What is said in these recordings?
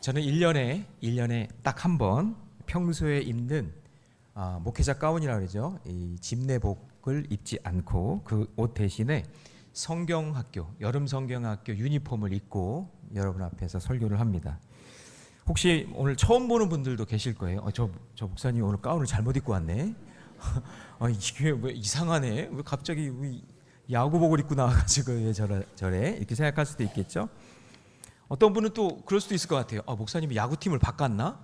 저는 1년에 딱 한 번 평소에 입는 목회자 가운이라고 그러죠. 이 집내복을 입지 않고 그 옷 대신에 성경학교, 여름 성경학교 유니폼을 입고 여러분 앞에서 설교를 합니다. 혹시 오늘 처음 보는 분들도 계실 거예요. 저 목사님 오늘 가운을 잘못 입고 왔네. 이게 왜 이상하네. 왜 갑자기 야구복을 입고 나와가지고 왜 저래 이렇게 생각할 수도 있겠죠. 어떤 분은 또 그럴 수도 있을 것 같아요. 목사님이 야구팀을 바꿨나?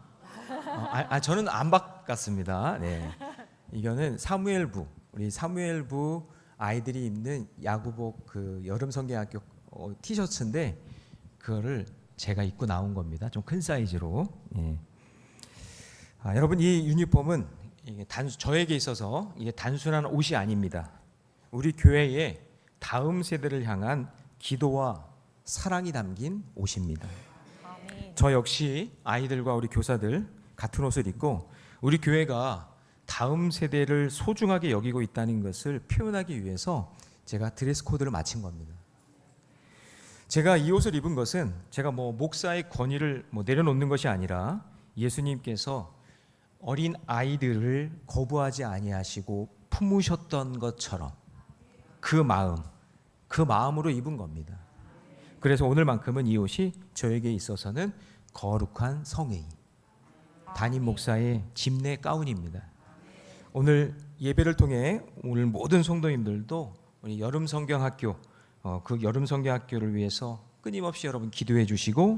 저는 안 바꿨습니다. 네. 이거는 사무엘부, 우리 사무엘부 아이들이 입는 야구복 그 여름 성경학교 티셔츠인데 그거를 제가 입고 나온 겁니다. 좀 큰 사이즈로. 예. 여러분 이 유니폼은 이게 저에게 있어서 이게 단순한 옷이 아닙니다. 우리 교회의 다음 세대를 향한 기도와 사랑이 담긴 옷입니다. 저 역시 아이들과 우리 교사들 같은 옷을 입고 우리 교회가 다음 세대를 소중하게 여기고 있다는 것을 표현하기 위해서 제가 드레스 코드를 마친 겁니다. 제가 이 옷을 입은 것은 제가 목사의 권위를 내려놓는 것이 아니라 예수님께서 어린 아이들을 거부하지 아니하시고 품으셨던 것처럼 그 마음으로 입은 겁니다. 그래서 오늘만큼은 이 옷이 저에게 있어서는 거룩한 성의, 담임 목사의 집내 가운입니다. 오늘 예배를 통해 오늘 모든 성도님들도 우리 여름 성경학교 그 여름 성경학교를 위해서 끊임없이 여러분 기도해 주시고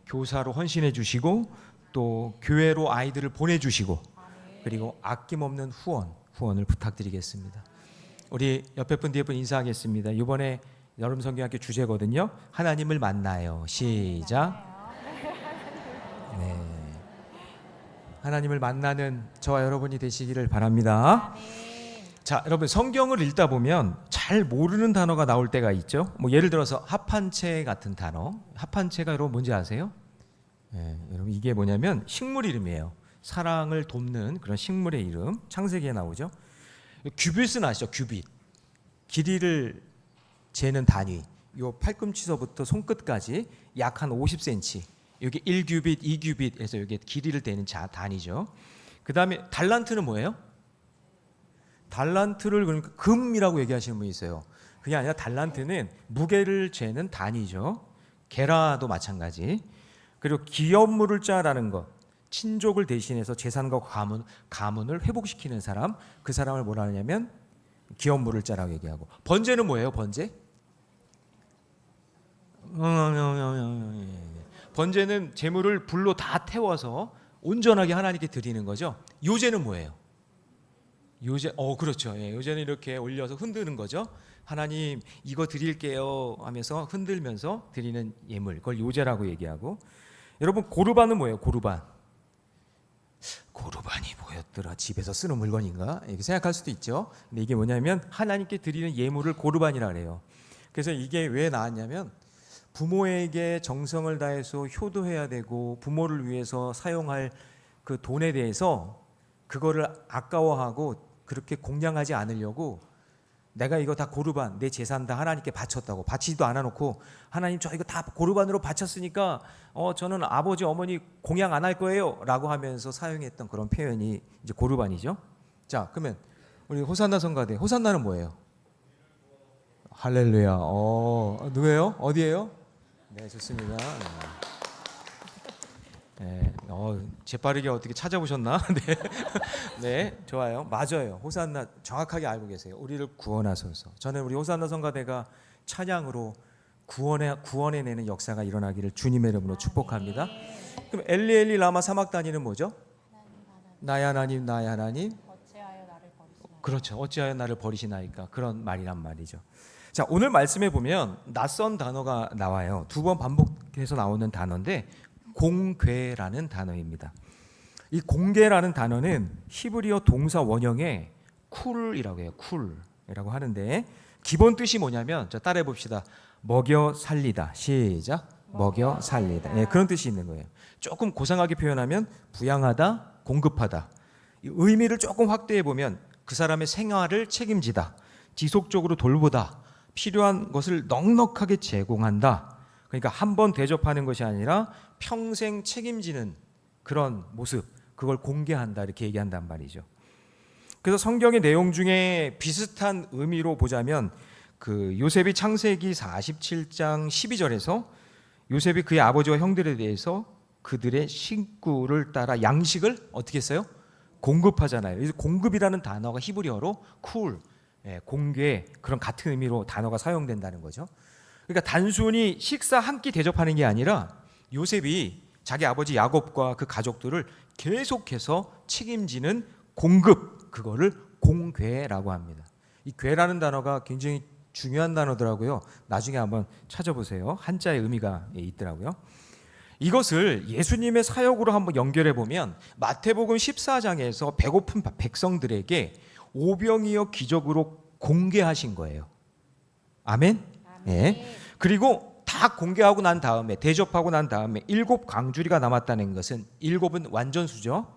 교사로 헌신해 주시고 또 교회로 아이들을 보내주시고 그리고 아낌없는 후원을 부탁드리겠습니다. 우리 옆에 분 뒤에 분 인사하겠습니다. 이번에 여름 성경학교 주제거든요. 하나님을 만나요. 시작. 네. 하나님을 만나는 저와 여러분이 되시기를 바랍니다. 자, 여러분 성경을 읽다 보면 잘 모르는 단어가 나올 때가 있죠. 예를 들어서 합한체 같은 단어. 합한체가 여러분 뭔지 아세요? 네, 여러분 이게 뭐냐면 식물 이름이에요. 사랑을 돕는 그런 식물의 이름. 창세기에 나오죠. 규빗은 아시죠? 규빗. 길이를 재는 단위. 요 팔꿈치서부터 손끝까지 약 한 50cm. 이게 1규빗, 2규빗에서 이게 길이를 재는 단위죠. 그다음에 달란트는 뭐예요? 달란트를 그러니까 금이라고 얘기하시는 분이 있어요. 그게 아니라 달란트는 무게를 재는 단위죠. 게라도 마찬가지. 그리고 기업물을 짜라는 것, 친족을 대신해서 재산과 가문을 회복시키는 사람, 그 사람을 뭐라 하냐면 기업물을 짜라고 얘기하고. 번제는 뭐예요? 번제? 번제는 재물을 불로 다 태워서 온전하게 하나님께 드리는 거죠. 요제는 뭐예요? 요제, 그렇죠. 예, 요제는 이렇게 올려서 흔드는 거죠. 하나님 이거 드릴게요 하면서 흔들면서 드리는 예물, 그걸 요제라고 얘기하고. 여러분 고르반은 뭐예요? 고르반이 뭐였더라? 집에서 쓰는 물건인가? 이렇게 생각할 수도 있죠. 근데 이게 뭐냐면 하나님께 드리는 예물을 고르반이라 그래요. 그래서 이게 왜 나왔냐면 부모에게 정성을 다해서 효도해야 되고 부모를 위해서 사용할 그 돈에 대해서 그거를 아까워하고 그렇게 공양하지 않으려고 내가 이거 다 고르반, 내 재산 다 하나님께 바쳤다고, 바치지도 않아놓고 하나님 저 이거 다 고르반으로 바쳤으니까 저는 아버지 어머니 공양 안 할 거예요 라고 하면서 사용했던 그런 표현이 이제 고르반이죠. 자, 그러면 우리 호산나 성가대, 호산나는 뭐예요? 할렐루야. 누구예요? 어디예요? 네, 좋습니다. 네, 재빠르게 어떻게 찾아보셨나? 네, 네, 좋아요. 맞아요. 호산나 정확하게 알고 계세요. 우리를 구원하소서. 저는 우리 호산나 성가대가 찬양으로 구원해내는 역사가 일어나기를 주님의 이름으로 축복합니다. 그럼 엘리 라마 사막다니는 뭐죠? 나의 하나님, 나의 하나님. 어찌하여 나를 버리시나이까. 그렇죠. 어찌하여 나를 버리시나이까. 그런 말이란 말이죠. 자, 오늘 말씀에 보면 낯선 단어가 나와요. 2번 반복해서 나오는 단어인데 공궤라는 단어입니다. 이 공궤라는 단어는 히브리어 동사 원형의 쿨이라고 해요. 쿨이라고 하는데 기본 뜻이 뭐냐면 따라해 봅시다. 먹여 살리다. 시작. 먹여 살리다. 네, 그런 뜻이 있는 거예요. 조금 고상하게 표현하면 부양하다, 공급하다. 이 의미를 조금 확대해 보면 그 사람의 생활을 책임지다, 지속적으로 돌보다, 필요한 것을 넉넉하게 제공한다. 그러니까 한 번 대접하는 것이 아니라 평생 책임지는 그런 모습, 그걸 공개한다 이렇게 얘기한단 말이죠. 그래서 성경의 내용 중에 비슷한 의미로 보자면 그 요셉이 창세기 47장 12절에서 요셉이 그의 아버지와 형들에 대해서 그들의 식구를 따라 양식을 어떻게 했어요? 공급하잖아요. 그래서 공급이라는 단어가 히브리어로 쿨, 공개, 그런 같은 의미로 단어가 사용된다는 거죠. 그러니까 단순히 식사 한 끼 대접하는 게 아니라 요셉이 자기 아버지 야곱과 그 가족들을 계속해서 책임지는 공급, 그거를 공궤라고 합니다. 이 괴라는 단어가 굉장히 중요한 단어더라고요. 나중에 한번 찾아보세요. 한자의 의미가 있더라고요. 이것을 예수님의 사역으로 한번 연결해 보면 마태복음 14장에서 배고픈 백성들에게 오병이어 기적으로 공개하신 거예요. 아멘? 네. 그리고 다 공개하고 난 다음에, 대접하고 난 다음에 7 광주리가 남았다는 것은 7은 완전수죠.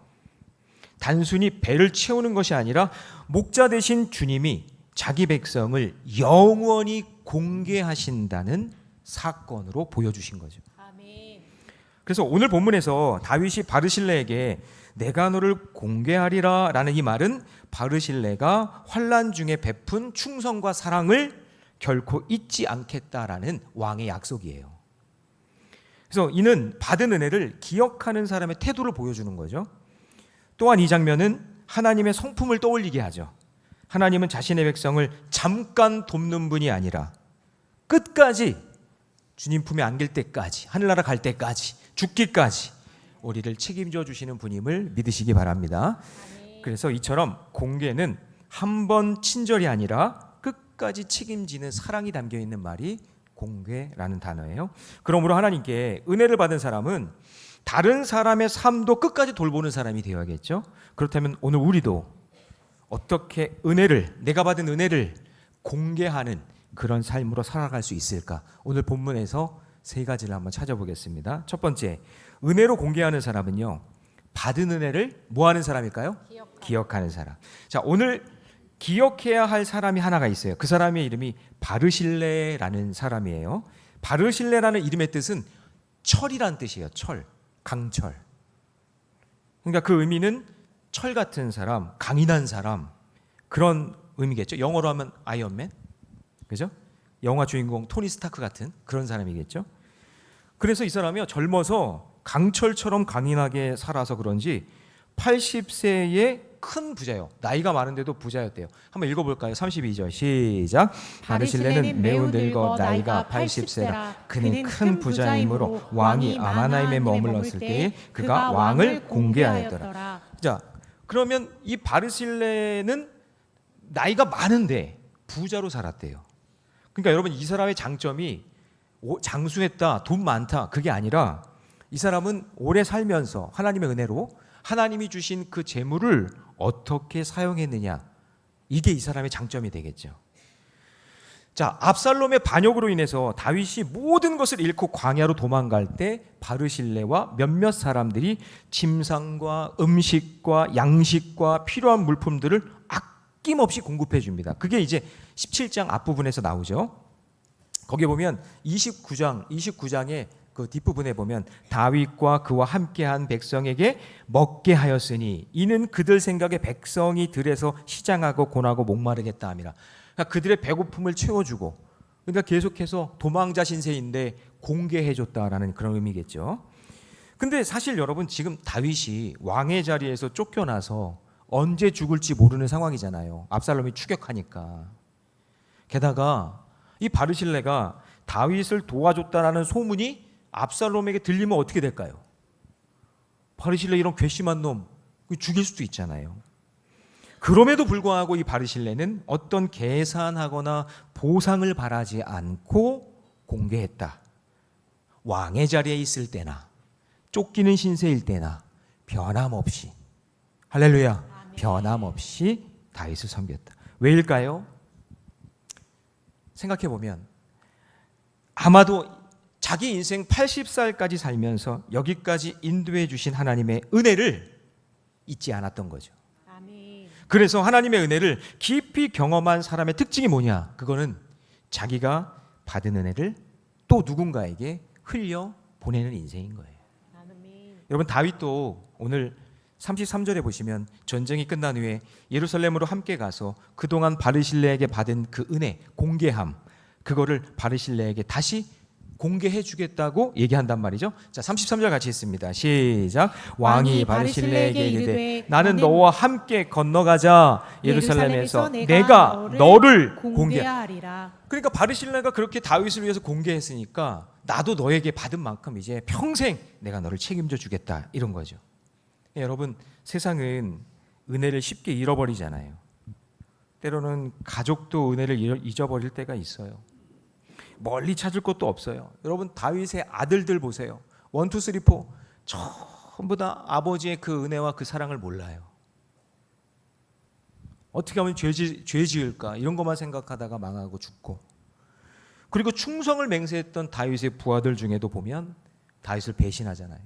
단순히 배를 채우는 것이 아니라 목자 되신 주님이 자기 백성을 영원히 공개하신다는 사건으로 보여주신 거죠. 아멘. 그래서 오늘 본문에서 다윗이 바르실레에게 내가 너를 공개하리라 라는 이 말은 바르실레가 환난 중에 베푼 충성과 사랑을 결코 잊지 않겠다라는 왕의 약속이에요. 그래서 이는 받은 은혜를 기억하는 사람의 태도를 보여주는 거죠. 또한 이 장면은 하나님의 성품을 떠올리게 하죠. 하나님은 자신의 백성을 잠깐 돕는 분이 아니라 끝까지 주님 품에 안길 때까지, 하늘나라 갈 때까지, 죽기까지 우리를 책임져 주시는 분임을 믿으시기 바랍니다. 그래서 이처럼 공개는 한 번 친절이 아니라 끝까지 책임지는 사랑이 담겨 있는 말이 공개라는 단어예요. 그러므로 하나님께 은혜를 받은 사람은 다른 사람의 삶도 끝까지 돌보는 사람이 되어야겠죠. 그렇다면 오늘 우리도 어떻게 은혜를, 내가 받은 은혜를 공개하는 그런 삶으로 살아갈 수 있을까? 오늘 본문에서 3가지를 한번 찾아보겠습니다. 첫 번째, 은혜로 공개하는 사람은요, 받은 은혜를 뭐 하는 사람일까요? 기억하는 사람. 자, 오늘 기억해야 할 사람이 하나가 있어요. 그 사람의 이름이 바르실레라는 사람이에요. 바르실레라는 이름의 뜻은 철이란 뜻이에요. 철, 강철. 그러니까 그 의미는 철 같은 사람, 강인한 사람, 그런 의미겠죠. 영어로 하면 아이언맨, 그죠? 영화 주인공 토니 스타크 같은 그런 사람이겠죠. 그래서 이 사람이 젊어서 강철처럼 강인하게 살아서 그런지 80세의 큰 부자요. 나이가 많은데도 부자였대요. 한번 읽어볼까요? 32절 시작. 바르실레는 매우 늙어 나이가 80세라. 그는 큰 부자이므로 왕이 아마나임에 머물렀을 때에 그가 왕을 공개하였더라. 자, 그러면 이 바르실레는 나이가 많은데 부자로 살았대요. 그러니까 여러분, 이 사람의 장점이 장수했다, 돈 많다, 그게 아니라 이 사람은 오래 살면서 하나님의 은혜로 하나님이 주신 그 재물을 어떻게 사용했느냐, 이게 이 사람의 장점이 되겠죠. 자, 압살롬의 반역으로 인해서 다윗이 모든 것을 잃고 광야로 도망갈 때 바르실레와 몇몇 사람들이 침상과 음식과 양식과 필요한 물품들을 아낌없이 공급해 줍니다. 그게 이제 17장 앞부분에서 나오죠. 거기 보면 29장의 그 뒷부분에 보면 다윗과 그와 함께한 백성에게 먹게 하였으니 이는 그들 생각에 백성이 들에서 시장하고 고나고 목마르겠다 함이라. 그러니까 그들의 배고픔을 채워주고, 그러니까 계속해서 도망자 신세인데 공개해줬다라는 그런 의미겠죠. 근데 사실 여러분, 지금 다윗이 왕의 자리에서 쫓겨나서 언제 죽을지 모르는 상황이잖아요. 압살롬이 추격하니까. 게다가 이 바르실레가 다윗을 도와줬다라는 소문이 압살롬에게 들리면 어떻게 될까요? 바르실레 이런 괘씸한 놈 죽일 수도 있잖아요. 그럼에도 불구하고 이 바르실레는 어떤 계산하거나 보상을 바라지 않고 공개했다. 왕의 자리에 있을 때나 쫓기는 신세일 때나 변함없이, 할렐루야, 아멘. 변함없이 다윗을 섬겼다. 왜일까요? 생각해보면 아마도 자기 인생 80살까지 살면서 여기까지 인도해 주신 하나님의 은혜를 잊지 않았던 거죠. 아멘. 그래서 하나님의 은혜를 깊이 경험한 사람의 특징이 뭐냐? 그거는 자기가 받은 은혜를 또 누군가에게 흘려 보내는 인생인 거예요. 아멘. 여러분 다윗도 오늘 33절에 보시면 전쟁이 끝난 후에 예루살렘으로 함께 가서 그동안 바르실레에게 받은 그 은혜, 공개함, 그거를 바르실레에게 다시 공개해 주겠다고 얘기한단 말이죠. 자, 33절 같이 읽습니다. 시작. 왕이 바르실레에게 이르되 나는 너와 함께 건너가자. 예루살렘에서 내가 너를 공개하리라. 그러니까 바르실레가 그렇게 다윗을 위해서 공개했으니까 나도 너에게 받은 만큼 이제 평생 내가 너를 책임져 주겠다, 이런 거죠. 여러분, 세상은 은혜를 쉽게 잃어버리잖아요. 때로는 가족도 은혜를 잊어버릴 때가 있어요. 멀리 찾을 것도 없어요. 여러분, 다윗의 아들들 보세요. 1, 2, 3, 4 전부 다 아버지의 그 은혜와 그 사랑을 몰라요. 어떻게 하면 죄 지을까 이런 것만 생각하다가 망하고 죽고. 그리고 충성을 맹세했던 다윗의 부하들 중에도 보면 다윗을 배신하잖아요.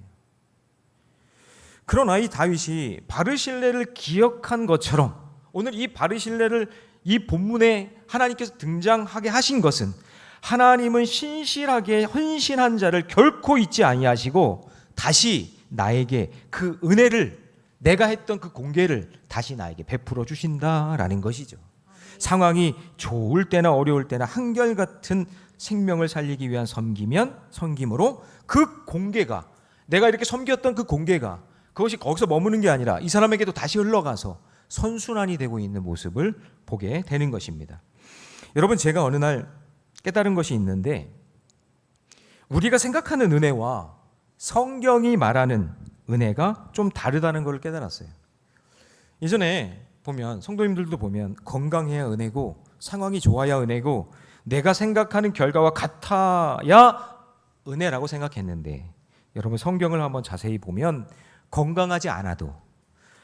그러나 이 다윗이 바르실레를 기억한 것처럼 오늘 이 바르실레를 이 본문에 하나님께서 등장하게 하신 것은 하나님은 신실하게 헌신한 자를 결코 잊지 아니하시고 다시 나에게 그 은혜를, 내가 했던 그 공개를 다시 나에게 베풀어 주신다라는 것이죠. 상황이 좋을 때나 어려울 때나 한결같은 생명을 살리기 위한 섬김으로 그 공개가, 내가 이렇게 섬겼던 그 공개가 그것이 거기서 머무는 게 아니라 이 사람에게도 다시 흘러가서 선순환이 되고 있는 모습을 보게 되는 것입니다. 여러분, 제가 어느 날 깨달은 것이 있는데, 우리가 생각하는 은혜와 성경이 말하는 은혜가 좀 다르다는 것을 깨달았어요. 예전에 보면 성도님들도 보면 건강해야 은혜고 상황이 좋아야 은혜고 내가 생각하는 결과와 같아야 은혜라고 생각했는데, 여러분 성경을 한번 자세히 보면 건강하지 않아도,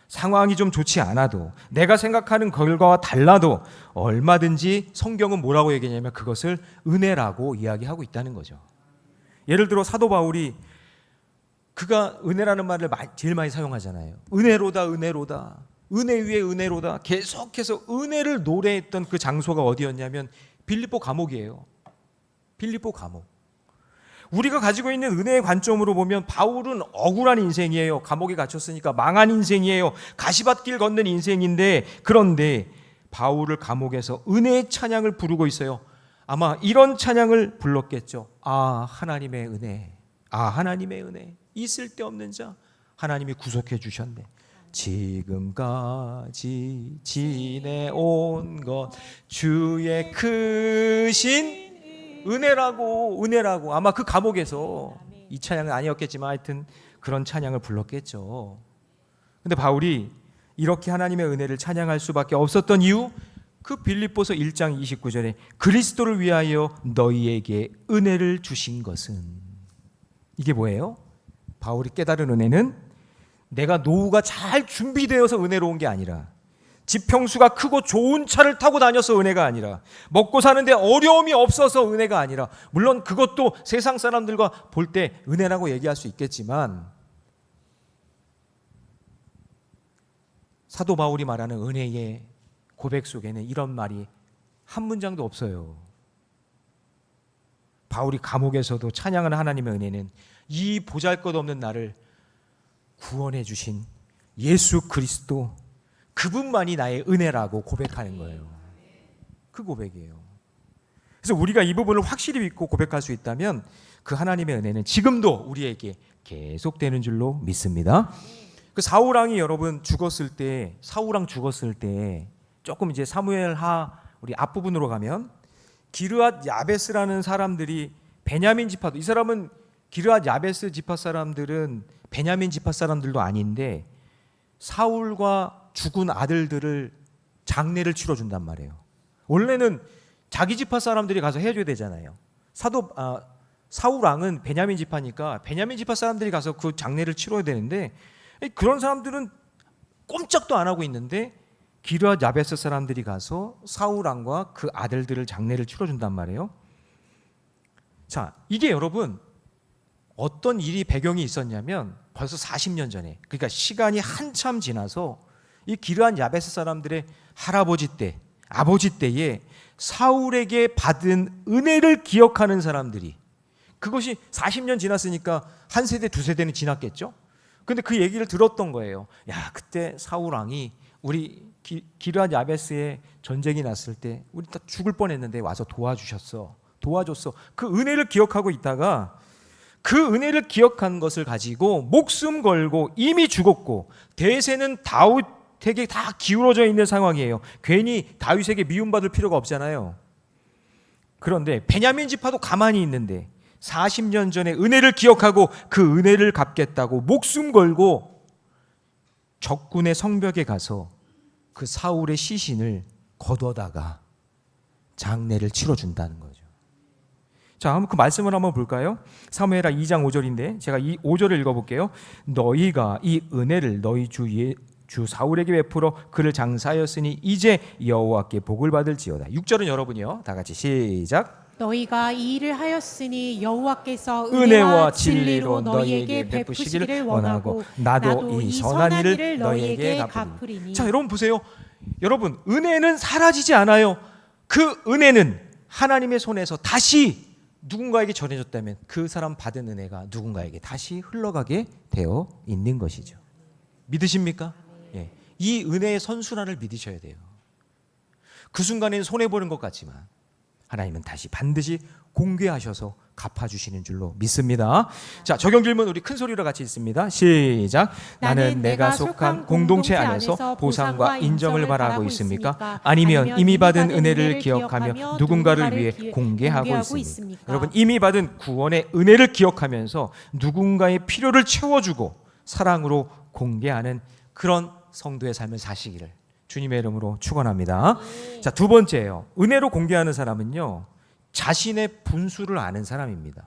상황이 좀 좋지 않아도, 내가 생각하는 결과와 달라도 얼마든지 성경은 뭐라고 얘기하냐면 그것을 은혜라고 이야기하고 있다는 거죠. 예를 들어 사도 바울이 그가 은혜라는 말을 제일 많이 사용하잖아요. 은혜로다, 은혜로다, 은혜 위에 은혜로다. 계속해서 은혜를 노래했던 그 장소가 어디였냐면 빌립보 감옥이에요. 빌립보 감옥. 우리가 가지고 있는 은혜의 관점으로 보면 바울은 억울한 인생이에요. 감옥에 갇혔으니까 망한 인생이에요. 가시밭길 걷는 인생인데, 그런데 바울을 감옥에서 은혜의 찬양을 부르고 있어요. 아마 이런 찬양을 불렀겠죠. 아, 하나님의 은혜, 아, 하나님의 은혜, 있을 데 없는 자 하나님이 구속해 주셨네. 지금까지 지내온 것 주의 크신 은혜라고 아마 그 감옥에서 이 찬양은 아니었겠지만 하여튼 그런 찬양을 불렀겠죠. 근데 바울이 이렇게 하나님의 은혜를 찬양할 수밖에 없었던 이유, 그 빌립보서 1장 29절에 그리스도를 위하여 너희에게 은혜를 주신 것은, 이게 뭐예요? 바울이 깨달은 은혜는 내가 노후가 잘 준비되어서 은혜로운 게 아니라, 지평수가 크고 좋은 차를 타고 다녀서 은혜가 아니라, 먹고 사는데 어려움이 없어서 은혜가 아니라, 물론 그것도 세상 사람들과 볼 때 은혜라고 얘기할 수 있겠지만 사도 바울이 말하는 은혜의 고백 속에는 이런 말이 한 문장도 없어요. 바울이 감옥에서도 찬양하는 하나님의 은혜는 이 보잘것없는 나를 구원해 주신 예수 그리스도, 그분만이 나의 은혜라고 고백하는 거예요. 그 고백이에요. 그래서 우리가 이 부분을 확실히 믿고 고백할 수 있다면 그 하나님의 은혜는 지금도 우리에게 계속되는 줄로 믿습니다. 그 사울왕이 여러분 죽었을 때, 사울왕 죽었을 때 조금 이제 사무엘하 우리 앞부분으로 가면 기르앗 야베스라는 사람들이 베냐민 지파, 이 사람은 기르앗 야베스 지파 사람들은 베냐민 지파 사람들도 아닌데 사울과 죽은 아들들을 장례를 치러준단 말이에요. 원래는 자기 지파 사람들이 가서 해줘야 되잖아요. 사울 왕은 베냐민 지파니까 베냐민 지파 사람들이 가서 그 장례를 치러야 되는데, 그런 사람들은 꼼짝도 안 하고 있는데 기르앗 야베스 사람들이 가서 사울 왕과 그 아들들을 장례를 치러준단 말이에요. 자, 이게 여러분 어떤 일이 배경이 있었냐면 벌써 40년 전에, 그러니까 시간이 한참 지나서 이 기르앗 야베스 사람들의 할아버지 때, 아버지 때에 사울에게 받은 은혜를 기억하는 사람들이, 그것이 40년 지났으니까 한 세대 두 세대는 지났겠죠. 근데 그 얘기를 들었던 거예요. 야, 그때 사울 왕이 우리 기르앗 야베스에 전쟁이 났을 때 우리 다 죽을 뻔했는데 와서 도와줬어. 그 은혜를 기억하고 있다가 그 은혜를 기억한 것을 가지고 목숨 걸고 이미 죽었고 대세는 다윗에게 다 기울어져 있는 상황이에요. 괜히 다윗에게 미움받을 필요가 없잖아요. 그런데 베냐민 지파도 가만히 있는데 40년 전에 은혜를 기억하고 그 은혜를 갚겠다고 목숨 걸고 적군의 성벽에 가서 그 사울의 시신을 거둬다가 장례를 치러준다는 거죠. 자, 한번 그 말씀을 한번 볼까요? 사무엘하 2장 5절인데 제가 이 5절을 읽어볼게요. 너희가 이 은혜를 너희 주 사울에게 베풀어 그를 장사하였으니 이제 여호와께 복을 받을지어다. 6절은 여러분이요. 다 같이 시작. 너희가 이 일을 하였으니 여호와께서 은혜와 진리로 너희에게 베푸시기를 원하고 나도 이 선한 일을 너희에게 갚으리니. 자, 여러분 보세요. 여러분, 은혜는 사라지지 않아요. 그 은혜는 하나님의 손에서 다시 누군가에게 전해졌다면 그 사람 받은 은혜가 누군가에게 다시 흘러가게 되어 있는 것이죠. 믿으십니까? 예. 이 은혜의 선순환을 믿으셔야 돼요. 그 순간에는 손해보는 것 같지만 하나님은 다시 반드시 공개하셔서 갚아주시는 줄로 믿습니다. 자, 적용 질문 우리 큰 소리로 같이 읽습니다. 시작. 나는 내가 속한 공동체 안에서 보상과 인정을 바라고 있습니까? 아니면 이미 받은 은혜를 기억하며 누군가를 위해 공개하고 있습니까? 여러분, 이미 받은 구원의 은혜를 기억하면서 누군가의 필요를 채워주고 사랑으로 공개하는 그런 성도의 삶을 사시기를 주님의 이름으로 축원합니다. 자, 두 번째예요. 은혜로 공개하는 사람은요, 자신의 분수를 아는 사람입니다.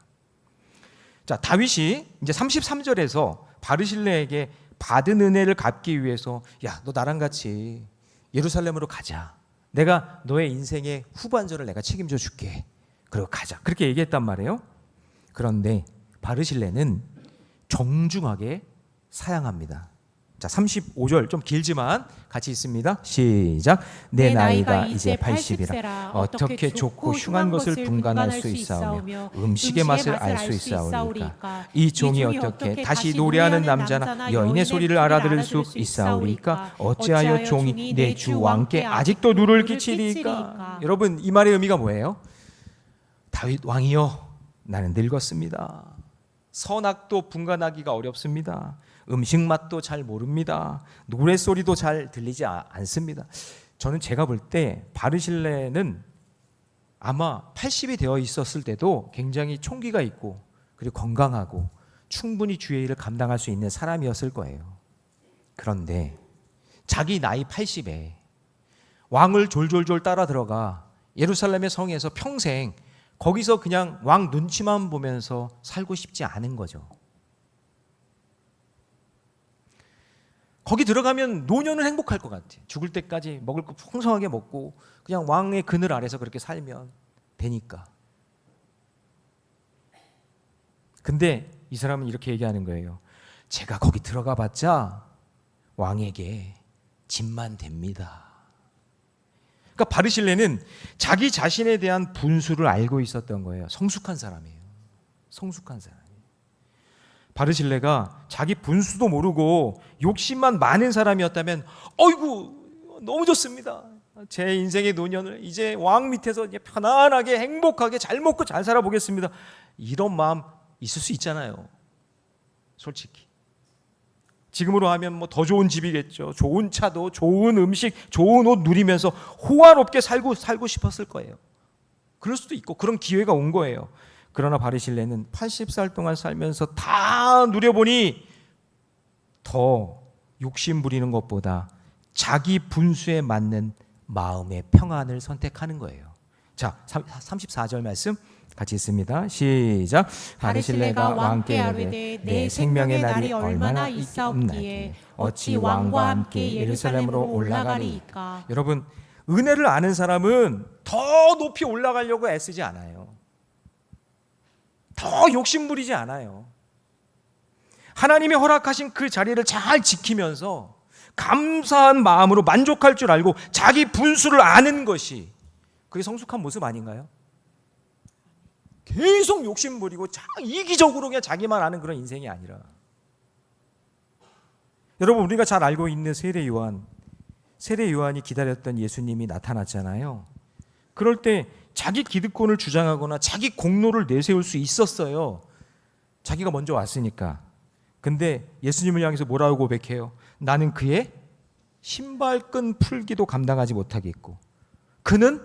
자, 다윗이 이제 33절에서 바르실레에게 받은 은혜를 갚기 위해서 야, 너 나랑 같이 예루살렘으로 가자. 내가 너의 인생의 후반전을 내가 책임져 줄게. 그리고 가자. 그렇게 얘기했단 말이에요. 그런데 바르실레는 정중하게 사양합니다. 자, 35절 좀 길지만 같이 있습니다. 시작. 내 나이가 이제 80이라 어떻게 좋고 흉한 것을 분간할 수 있사오며 음식의 맛을 알 수 있사오리까? 이 종이 어떻게 다시 노래하는 남자나 여인의 소리를 알아들을 수 있사오리까? 어찌하여 종이 내 주 왕께 아직도 누를 끼치리까? 여러분, 이 말의 의미가 뭐예요? 다윗 왕이여, 나는 늙었습니다. 선악도 분간하기가 어렵습니다. 음식 맛도 잘 모릅니다. 노랫소리도 잘 들리지 않습니다. 저는 제가 볼 때 바르실레는 아마 80이 되어 있었을 때도 굉장히 총기가 있고 그리고 건강하고 충분히 주의 일을 감당할 수 있는 사람이었을 거예요. 그런데 자기 나이 80에 왕을 졸졸졸 따라 들어가 예루살렘의 성에서 평생 거기서 그냥 왕 눈치만 보면서 살고 싶지 않은 거죠. 거기 들어가면 노년은 행복할 것 같아. 죽을 때까지 먹을 거 풍성하게 먹고 그냥 왕의 그늘 아래서 그렇게 살면 되니까. 근데 이 사람은 이렇게 얘기하는 거예요. 제가 거기 들어가 봤자 왕에게 짐만 됩니다. 그러니까 바르실레는 자기 자신에 대한 분수를 알고 있었던 거예요. 성숙한 사람이에요. 성숙한 사람. 바르실레가 자기 분수도 모르고 욕심만 많은 사람이었다면 어이구 너무 좋습니다. 제 인생의 노년을 이제 왕 밑에서 편안하게 행복하게 잘 먹고 잘 살아보겠습니다. 이런 마음 있을 수 있잖아요. 솔직히. 지금으로 하면 뭐 더 좋은 집이겠죠. 좋은 차도 좋은 음식 좋은 옷 누리면서 호화롭게 살고 싶었을 거예요. 그럴 수도 있고 그런 기회가 온 거예요. 그러나 바르실레는 80살 동안 살면서 다 누려보니 더 욕심 부리는 것보다 자기 분수에 맞는 마음의 평안을 선택하는 거예요. 자, 34절 말씀 같이 있습니다. 시작. 바르실레가 왕께 이르되 내 생명의 날이 얼마나 있사옵기에 어찌 왕과 함께 예루살렘으로 올라가리이까? 여러분, 은혜를 아는 사람은 더 높이 올라가려고 애쓰지 않아요. 더 욕심 부리지 않아요. 하나님이 허락하신 그 자리를 잘 지키면서 감사한 마음으로 만족할 줄 알고 자기 분수를 아는 것이 그게 성숙한 모습 아닌가요? 계속 욕심 부리고 이기적으로 그냥 자기만 아는 그런 인생이 아니라, 여러분 우리가 잘 알고 있는 세례 요한이 기다렸던 예수님이 나타났잖아요. 그럴 때 자기 기득권을 주장하거나 자기 공로를 내세울 수 있었어요. 자기가 먼저 왔으니까. 근데 예수님을 향해서 뭐라고 고백해요? 나는 그의 신발끈 풀기도 감당하지 못하겠고 그는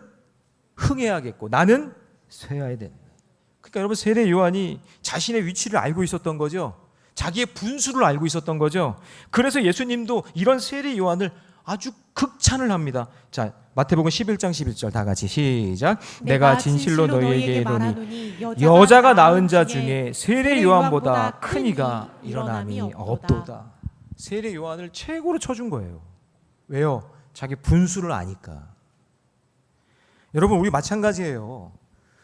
흥해야겠고 나는 쇠해야 된다. 그러니까 여러분 세례 요한이 자신의 위치를 알고 있었던 거죠. 자기의 분수를 알고 있었던 거죠. 그래서 예수님도 이런 세례 요한을 아주 극찬을 합니다. 자, 마태복음 11장 11절 다 같이 시작. 내가 진실로 너희에게 이르노니 여자가 낳은 자 중에 세례 요한보다 큰 이가 일어남이 없도다. 세례 요한을 최고로 쳐준 거예요. 왜요? 자기 분수를 아니까. 여러분 우리 마찬가지예요.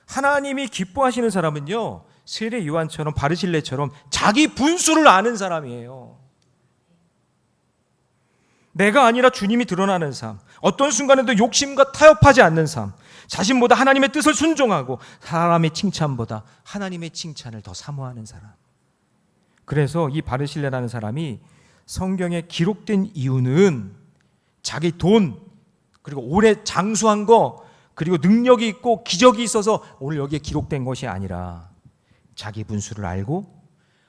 하나님이 기뻐하시는 사람은요, 세례 요한처럼 바르실레처럼 자기 분수를 아는 사람이에요. 내가 아니라 주님이 드러나는 삶, 어떤 순간에도 욕심과 타협하지 않는 삶, 자신보다 하나님의 뜻을 순종하고 사람의 칭찬보다 하나님의 칭찬을 더 사모하는 사람. 그래서 이 바르실레라는 사람이 성경에 기록된 이유는 자기 돈, 그리고 오래 장수한 거, 그리고 능력이 있고 기적이 있어서 오늘 여기에 기록된 것이 아니라 자기 분수를 알고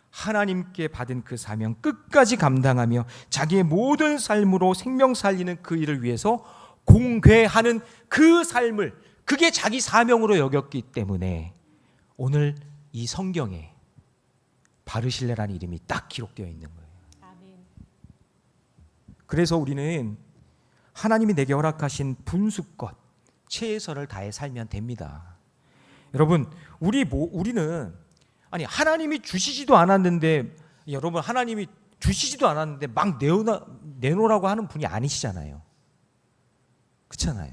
하나님께 받은 그 사명 끝까지 감당하며 자기의 모든 삶으로 생명 살리는 그 일을 위해서 공궤하는 그 삶을, 그게 자기 사명으로 여겼기 때문에 오늘 이 성경에 바르실레라는 이름이 딱 기록되어 있는 거예요. 그래서 우리는 하나님이 내게 허락하신 분수껏 최선을 다해 살면 됩니다. 여러분 우리는 아니 하나님이 주시지도 않았는데, 여러분 하나님이 주시지도 않았는데 막 내놓으라고 하는 분이 아니시잖아요. 그렇잖아요.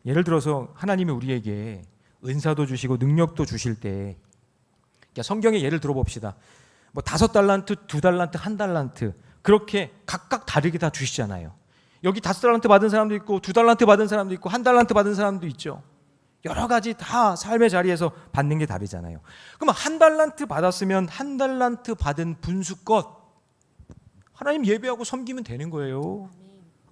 예를 들어서 하나님이 우리에게 은사도 주시고 능력도 주실 때, 성경의 예를 들어봅시다. 뭐 5달란트, 2달란트, 1달란트 그렇게 각각 다르게 다 주시잖아요. 여기 5달란트 받은 사람도 있고 2달란트 받은 사람도 있고 1달란트 받은 사람도 있죠. 여러 가지 다 삶의 자리에서 받는 게 다르잖아요. 그럼 1달란트 받았으면 1달란트 받은 분수껏 하나님 예배하고 섬기면 되는 거예요.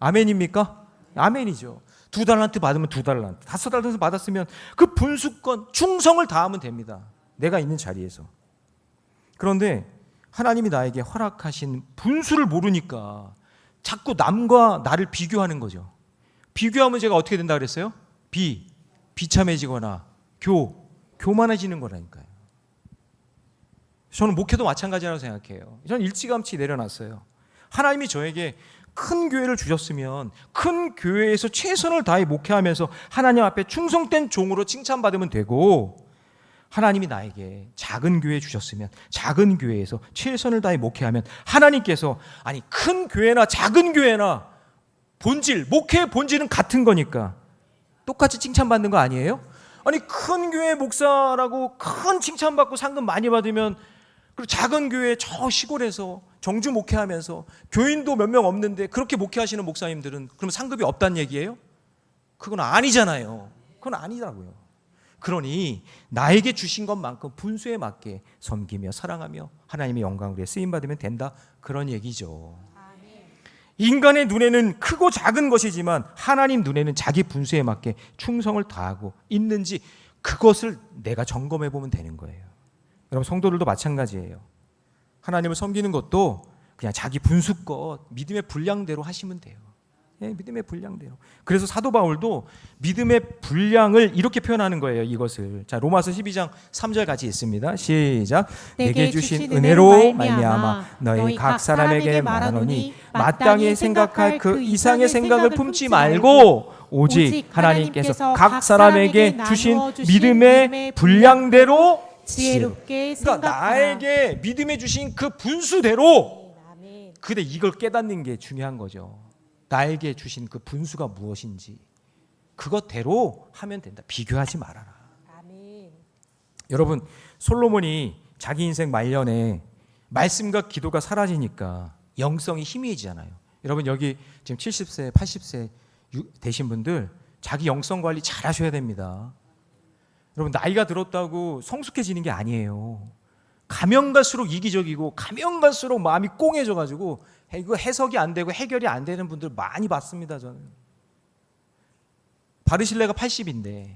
아멘입니까? 아멘이죠. 2달란트 받으면 2달란트, 5달란트 받았으면 그 분수껏 충성을 다하면 됩니다. 내가 있는 자리에서. 그런데 하나님이 나에게 허락하신 분수를 모르니까 자꾸 남과 나를 비교하는 거죠. 비교하면 제가 어떻게 된다 그랬어요? 비참해지거나 교만해지는 거라니까요. 저는 목회도 마찬가지라고 생각해요. 저는 일찌감치 내려놨어요. 하나님이 저에게 큰 교회를 주셨으면 큰 교회에서 최선을 다해 목회하면서 하나님 앞에 충성된 종으로 칭찬받으면 되고, 하나님이 나에게 작은 교회 주셨으면 작은 교회에서 최선을 다해 목회하면 하나님께서, 아니 큰 교회나 작은 교회나 본질, 목회의 본질은 같은 거니까 똑같이 칭찬받는 거 아니에요? 아니 큰 교회 목사라고 큰 칭찬받고 상금 많이 받으면, 그리고 작은 교회 저 시골에서 정주 목회하면서 교인도 몇 명 없는데 그렇게 목회하시는 목사님들은 그럼 상급이 없다는 얘기예요? 그건 아니잖아요. 그건 아니라고요. 그러니 나에게 주신 것만큼 분수에 맞게 섬기며 사랑하며 하나님의 영광을 위해 쓰임받으면 된다, 그런 얘기죠. 인간의 눈에는 크고 작은 것이지만 하나님 눈에는 자기 분수에 맞게 충성을 다하고 있는지 그것을 내가 점검해 보면 되는 거예요. 여러분 성도들도 마찬가지예요. 하나님을 섬기는 것도 그냥 자기 분수껏 믿음의 분량대로 하시면 돼요. 믿음의 분량대로. 그래서 사도 바울도 믿음의 분량을 이렇게 표현하는 거예요. 이것을. 자, 로마서 12장 3절 같이 있습니다. 시작. 내게 주신 은혜로 말미암아 너희 각 사람에게 말하노니 마땅히 생각할 그 이상의 생각을 품지 말고 오직 하나님께서 각 사람에게 주신 믿음의 분량대로 지혜롭게 그러니까 생각하라. 나에게 믿음에 주신 그 분수대로. 근데 이걸 깨닫는 게 중요한 거죠. 나에게 주신 그 분수가 무엇인지 그것대로 하면 된다. 비교하지 말아라. 아멘. 여러분 솔로몬이 자기 인생 말년에 말씀과 기도가 사라지니까 영성이 희미해지잖아요. 여러분 여기 지금 70세, 80세 되신 분들 자기 영성 관리 잘 하셔야 됩니다. 여러분, 나이가 들었다고 성숙해지는 게 아니에요. 가면 갈수록 이기적이고 가면 갈수록 마음이 꽁해져 가지고 이거 해석이 안 되고 해결이 안 되는 분들 많이 봤습니다. 저는. 바르실레가 80인데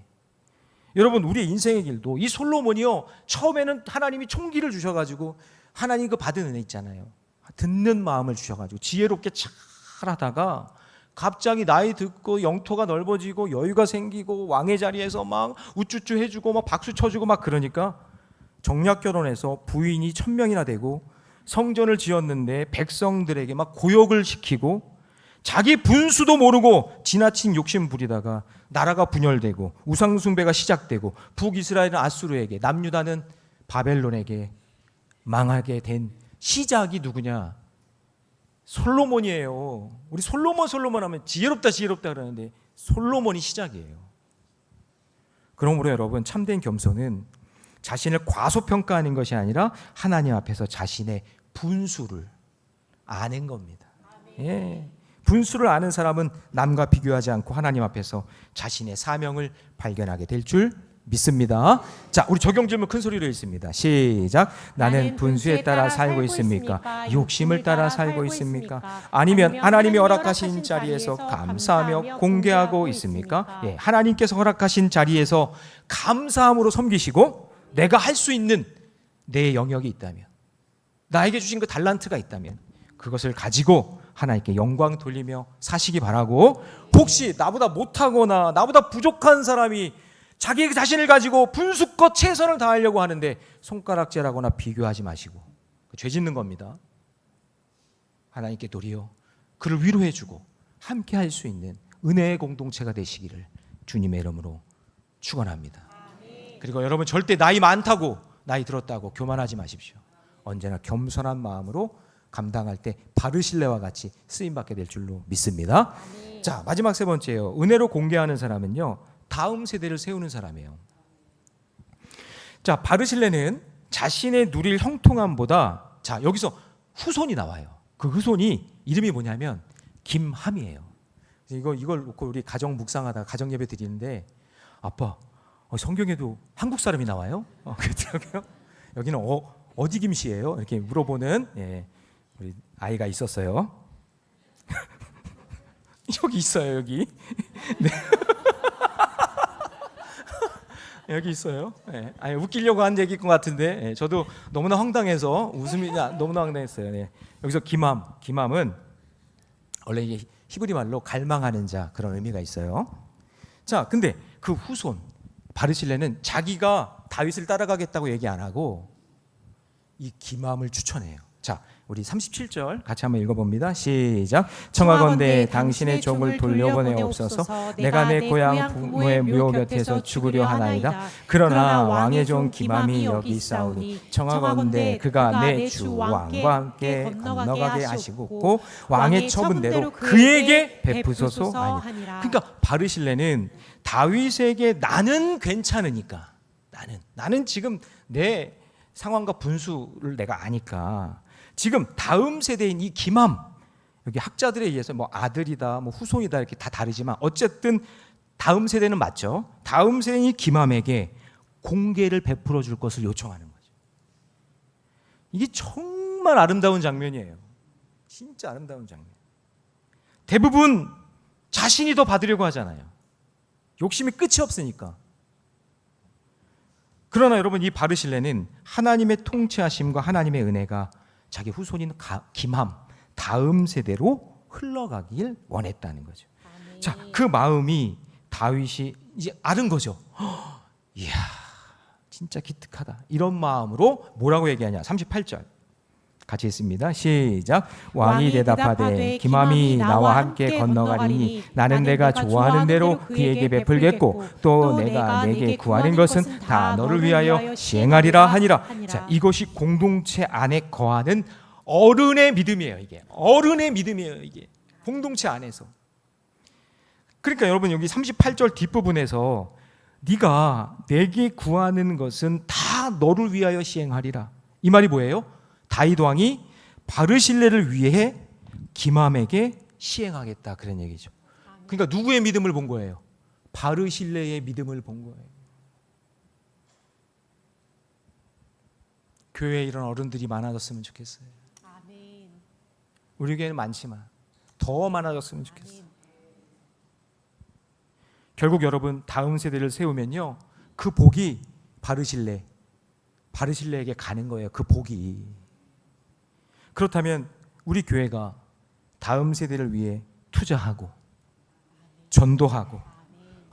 여러분, 우리의 인생의 길도 이 솔로몬이요, 처음에는 하나님이 총기를 주셔가지고 하나님 그 받은 은혜 있잖아요, 듣는 마음을 주셔가지고 지혜롭게 잘 하다가 갑자기 나이 듣고 영토가 넓어지고 여유가 생기고 왕의 자리에서 막 우쭈쭈 해주고 막 박수 쳐주고 막 그러니까 정략 결혼해서 부인이 1000명이나 되고 성전을 지었는데 백성들에게 막 고역을 시키고 자기 분수도 모르고 지나친 욕심 부리다가 나라가 분열되고 우상 숭배가 시작되고 북이스라엘은 아수르에게, 남유다는 바벨론에게 망하게 된 시작이 누구냐? 솔로몬이에요. 우리 솔로몬 하면 지혜롭다 그러는데 솔로몬이 시작이에요. 그러므로 여러분, 참된 겸손은 자신을 과소평가하는 것이 아니라 하나님 앞에서 자신의 분수를 아는 겁니다. 예. 분수를 아는 사람은 남과 비교하지 않고 하나님 앞에서 자신의 사명을 발견하게 될 줄 믿습니다. 자, 우리 적용 질문 큰 소리로 읽습니다. 시작. 나는 분수에 따라 살고 있습니까? 욕심을 따라 살고 있습니까? 아니면 하나님이 허락하신 자리에서 감사하며 공개하고 있습니까? 예, 하나님께서 허락하신 자리에서 감사함으로 섬기시고 내가 할 수 있는 내 영역이 있다면, 나에게 주신 그 달란트가 있다면 그것을 가지고 하나님께 영광 돌리며 사시기 바라고, 혹시 나보다 못하거나 나보다 부족한 사람이 자기 자신을 가지고 분수껏 최선을 다하려고 하는데 손가락질하거나 비교하지 마시고, 죄 짓는 겁니다. 하나님께 도리어 그를 위로해주고 함께 할 수 있는 은혜의 공동체가 되시기를 주님의 이름으로 축원합니다. 그리고 여러분, 절대 나이 많다고 나이 들었다고 교만하지 마십시오. 언제나 겸손한 마음으로 감당할 때 바르실레와 같이 쓰임받게 될 줄로 믿습니다. 자, 마지막 세 번째요. 은혜로 공개하는 사람은요, 다음 세대를 세우는 사람이에요. 자, 바르실레는 자신의 누릴 형통함보다, 자, 여기서 후손이 나와요. 그 후손이 이름이 뭐냐면 김함이에요. 이걸 놓고 우리 가정 묵상하다가 가정 예배 드리는데, 아빠, 성경에도 한국 사람이 나와요? 그렇더라고요. 여기는 어디 김씨예요? 이렇게 물어보는, 예, 우리 아이가 있었어요. 여기 있어요, 여기. 네. 여기 있어요. 네. 아니, 웃기려고 한 얘기일 것 같은데, 네, 저도 너무나 황당해서 웃음이 너무나 황당했어요. 네. 여기서 김함은 원래 이게 히브리 말로 갈망하는 자, 그런 의미가 있어요. 자, 근데 그 후손 바르실레는 자기가 다윗을 따라가겠다고 얘기 안 하고 이 김함을 추천해요. 자, 우리 37절 같이 한번 읽어봅니다. 시작. 청하건대 당신의 종을 돌려보내옵소서. 내가 내 고향 부모의 묘 곁에서 죽으려 하나이다. 그러나 왕의 종 김함이 여기 있사오니 청하건대 그가 내 주 왕과 함께 건너가게 하시고 왕의 처분대로 그에게 베푸소서 하니라. 그러니까 바르실레는 다윗에게 나는 괜찮으니까, 나는 지금 내 상황과 분수를 내가 아니까 지금 다음 세대인 이 김함, 여기 학자들에 의해서 뭐 아들이다, 뭐 후손이다 이렇게 다 다르지만 어쨌든 다음 세대는 맞죠. 다음 세대인 이 김함에게 공개를 베풀어 줄 것을 요청하는 거죠. 이게 정말 아름다운 장면이에요. 진짜 아름다운 장면. 대부분 자신이 더 받으려고 하잖아요. 욕심이 끝이 없으니까. 그러나 여러분, 이 바르실레는 하나님의 통치하심과 하나님의 은혜가 자기 후손인 김함, 다음 세대로 흘러가길 원했다는 거죠. 아멘. 자, 그 마음이 다윗이 이제 아는 거죠. 이야, 진짜 기특하다. 이런 마음으로 뭐라고 얘기하냐? 38절 같이 했습니다. 시작. 왕이 대답하되 김함이 나와 함께 건너가리니 나는 내가 좋아하는 대로 그에게 베풀겠고 또 내가 내게 구하는 것은 다 너를 위하여 시행하리라 하니라. 자, 이것이 공동체 안에 거하는 어른의 믿음이에요. 이게 어른의 믿음이에요. 이게 공동체 안에서. 그러니까 여러분, 여기 38절 뒷부분에서 네가 내게 구하는 것은 다 너를 위하여 시행하리라. 이 말이 뭐예요? 다윗 왕이 바르실레를 위해 김함에게 시행하겠다, 그런 얘기죠. 그러니까 누구의 믿음을 본 거예요? 바르실레의 믿음을 본 거예요. 교회에 이런 어른들이 많아졌으면 좋겠어요. 아멘. 우리 교회는 많지만 더 많아졌으면 좋겠어요. 결국 여러분 다음 세대를 세우면요, 그 복이 바르실레에게 가는 거예요. 그 복이. 그렇다면 우리 교회가 다음 세대를 위해 투자하고 전도하고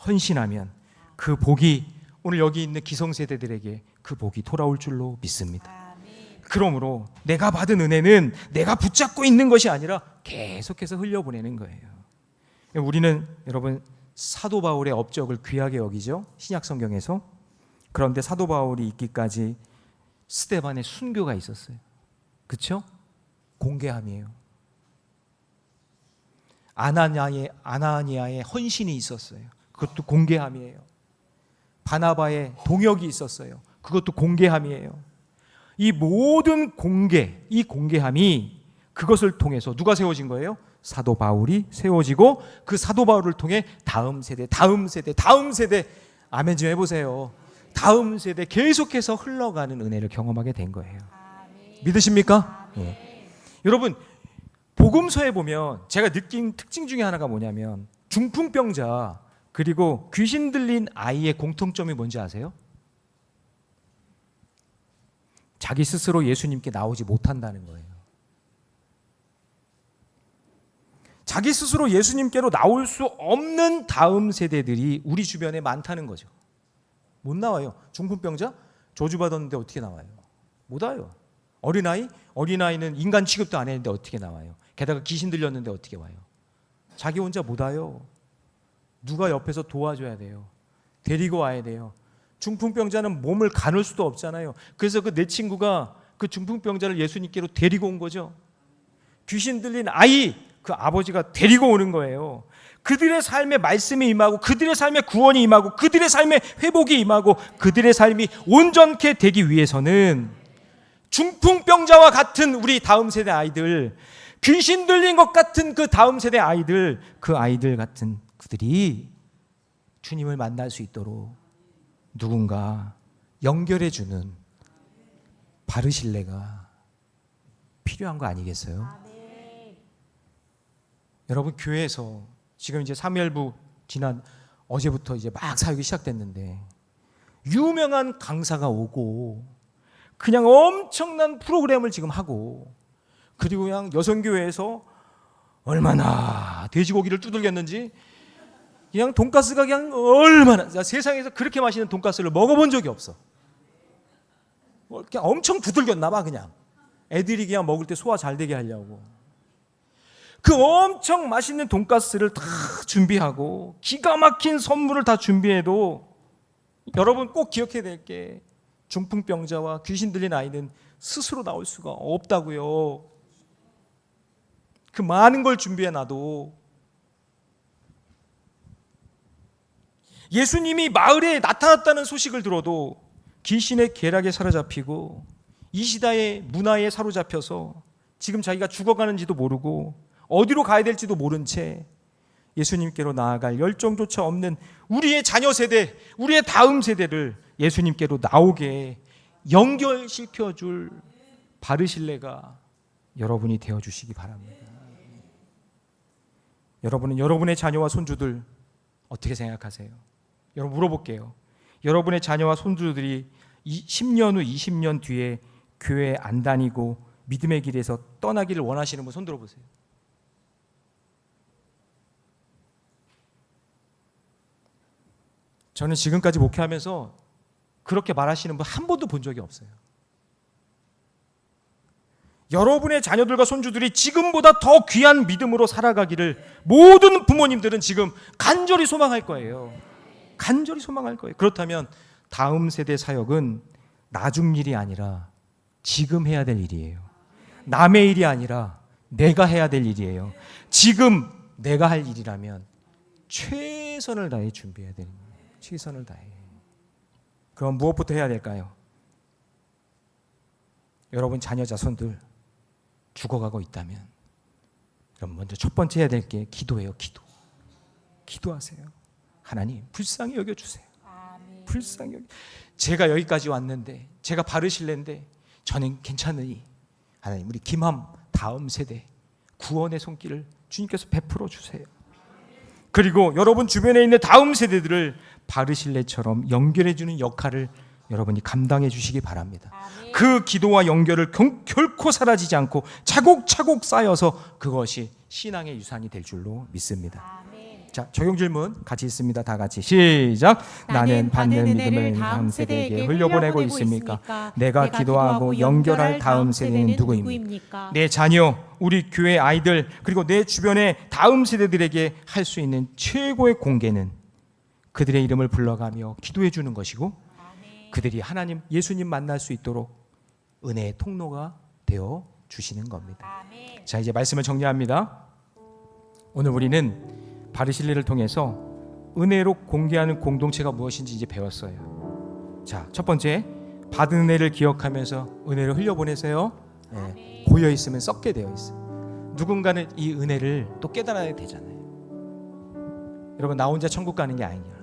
헌신하면 그 복이 오늘 여기 있는 기성세대들에게 그 복이 돌아올 줄로 믿습니다. 그러므로 내가 받은 은혜는 내가 붙잡고 있는 것이 아니라 계속해서 흘려보내는 거예요. 우리는 여러분 사도 바울의 업적을 귀하게 여기죠, 신약 성경에서. 그런데 사도 바울이 있기까지 스데반의 순교가 있었어요. 그렇죠? 공개함이에요. 아나니아의 헌신이 있었어요. 그것도 공개함이에요. 바나바의 동역이 있었어요. 그것도 공개함이에요. 이 모든 이 공개함이 그것을 통해서 누가 세워진 거예요? 사도 바울이 세워지고 그 사도 바울을 통해 다음 세대 아멘 좀 해보세요. 다음 세대 계속해서 흘러가는 은혜를 경험하게 된 거예요. 믿으십니까? 네. 여러분 복음서에 보면 제가 느낀 특징 중에 하나가 뭐냐면 중풍병자 그리고 귀신 들린 아이의 공통점이 뭔지 아세요? 자기 스스로 예수님께 나오지 못한다는 거예요. 자기 스스로 예수님께로 나올 수 없는 다음 세대들이 우리 주변에 많다는 거죠. 못 나와요. 중풍병자 저주받았는데 어떻게 나와요? 못 와요. 어린아이는 인간 취급도 안 했는데 어떻게 나와요? 게다가 귀신 들렸는데 어떻게 와요? 자기 혼자 못 와요. 누가 옆에서 도와줘야 돼요. 데리고 와야 돼요. 중풍병자는 몸을 가눌 수도 없잖아요. 그래서 내 친구가 그 중풍병자를 예수님께로 데리고 온 거죠. 귀신 들린 아이, 그 아버지가 데리고 오는 거예요. 그들의 삶에 말씀이 임하고 그들의 삶에 구원이 임하고 그들의 삶에 회복이 임하고 그들의 삶이 온전케 되기 위해서는 중풍병자와 같은 우리 다음 세대 아이들, 귀신 들린 것 같은 그 다음 세대 아이들, 그 아이들 같은 그들이 주님을 만날 수 있도록 누군가 연결해 주는 바르실레가 필요한 거 아니겠어요? 여러분 교회에서 지금 이제 사무엘부 지난 어제부터 이제 막 사역이 시작됐는데 유명한 강사가 오고 그냥 엄청난 프로그램을 지금 하고 그리고 그냥 여성교회에서 얼마나 돼지고기를 두들겼는지 그냥 돈가스가 그냥 얼마나 세상에서 그렇게 맛있는 돈가스를 먹어본 적이 없어. 그냥 엄청 두들겼나 봐. 그냥 애들이 그냥 먹을 때 소화 잘 되게 하려고 그 엄청 맛있는 돈가스를 다 준비하고 기가 막힌 선물을 다 준비해도 여러분 꼭 기억해야 될 게 중풍병자와 귀신 들린 아이는 스스로 나올 수가 없다고요. 그 많은 걸 준비해 놔도 예수님이 마을에 나타났다는 소식을 들어도 귀신의 계략에 사로잡히고 이 시대의 문화에 사로잡혀서 지금 자기가 죽어가는지도 모르고 어디로 가야 될지도 모른 채 예수님께로 나아갈 열정조차 없는 우리의 자녀 세대, 우리의 다음 세대를 예수님께로 나오게 연결시켜줄 바르실레가 여러분이 되어주시기 바랍니다. 여러분은 여러분의 자녀와 손주들 어떻게 생각하세요? 여러분 물어볼게요. 여러분의 자녀와 손주들이 10년 후 20년 뒤에 교회 안 다니고 믿음의 길에서 떠나기를 원하시는 분 손 들어보세요. 저는 지금까지 목회하면서 그렇게 말하시는 분 한 번도 본 적이 없어요. 여러분의 자녀들과 손주들이 지금보다 더 귀한 믿음으로 살아가기를 모든 부모님들은 지금 간절히 소망할 거예요. 간절히 소망할 거예요. 그렇다면 다음 세대 사역은 나중 일이 아니라 지금 해야 될 일이에요. 남의 일이 아니라 내가 해야 될 일이에요. 지금 내가 할 일이라면 최선을 다해 준비해야 됩니다. 최선을 다해. 그럼 무엇부터 해야 될까요? 여러분 자녀 자손들 죽어가고 있다면 그럼 먼저 첫 번째 해야 될 게 기도예요. 기도하세요. 하나님 불쌍히 여겨주세요. 아멘. 불쌍히 여겨. 제가 여기까지 왔는데, 제가 바르실레인데 저는 괜찮으니 하나님 우리 김함 다음 세대 구원의 손길을 주님께서 베풀어 주세요. 그리고 여러분 주변에 있는 다음 세대들을 바르실레처럼 연결해 주는 역할을 여러분이 감당해 주시기 바랍니다. 아멘. 그 기도와 연결을 결코 사라지지 않고 차곡차곡 쌓여서 그것이 신앙의 유산이 될 줄로 믿습니다. 아멘. 자, 적용 질문 같이 있습니다. 다 같이 시작. 나는 받는 믿음을 다음 세대에게 흘려보내고 있습니까? 내가 기도하고 연결할 다음 세대는 누구입니까? 내 자녀, 우리 교회 아이들, 그리고 내 주변의 다음 세대들에게 할 수 있는 최고의 공개는 그들의 이름을 불러가며 기도해 주는 것이고, 그들이 하나님, 예수님 만날 수 있도록 은혜의 통로가 되어 주시는 겁니다. 아멘. 자, 이제 말씀을 정리합니다. 오늘 우리는 바르실레를 통해서 은혜로 공개하는 공동체가 무엇인지 이제 배웠어요. 자, 첫 번째, 받은 은혜를 기억하면서 은혜를 흘려보내세요. 예, 고여 있으면 썩게 되어 있어요. 누군가는 이 은혜를 또 깨달아야 되잖아요. 여러분, 나 혼자 천국 가는 게 아니냐.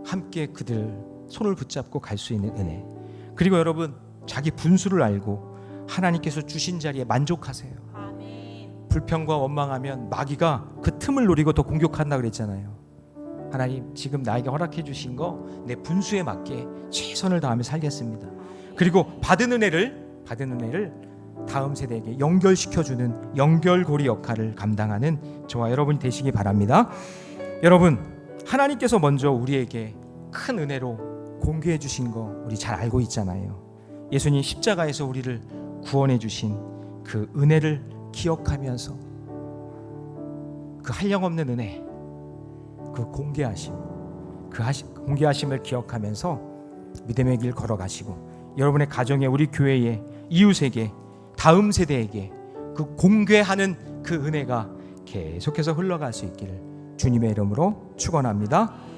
함께 그들 손을 붙잡고 갈 수 있는 은혜. 그리고 여러분, 자기 분수를 알고 하나님께서 주신 자리에 만족하세요. 아멘. 불평과 원망하면 마귀가 그 틈을 노리고 더 공격한다 그랬잖아요. 하나님, 지금 나에게 허락해 주신 거 내 분수에 맞게 최선을 다하며 살겠습니다. 그리고 받은 은혜를 다음 세대에게 연결시켜주는 연결고리 역할을 감당하는 저와 여러분이 되시기 바랍니다. 여러분, 하나님께서 먼저 우리에게 큰 은혜로 공개해 주신 거 우리 잘 알고 있잖아요. 예수님 십자가에서 우리를 구원해 주신 그 은혜를 기억하면서 그 한량없는 은혜, 그 공개하심을 기억하면서 믿음의 길 걸어가시고, 여러분의 가정에, 우리 교회에, 이웃에게, 다음 세대에게 그 공개하는 그 은혜가 계속해서 흘러갈 수 있기를 주님의 이름으로 축원합니다.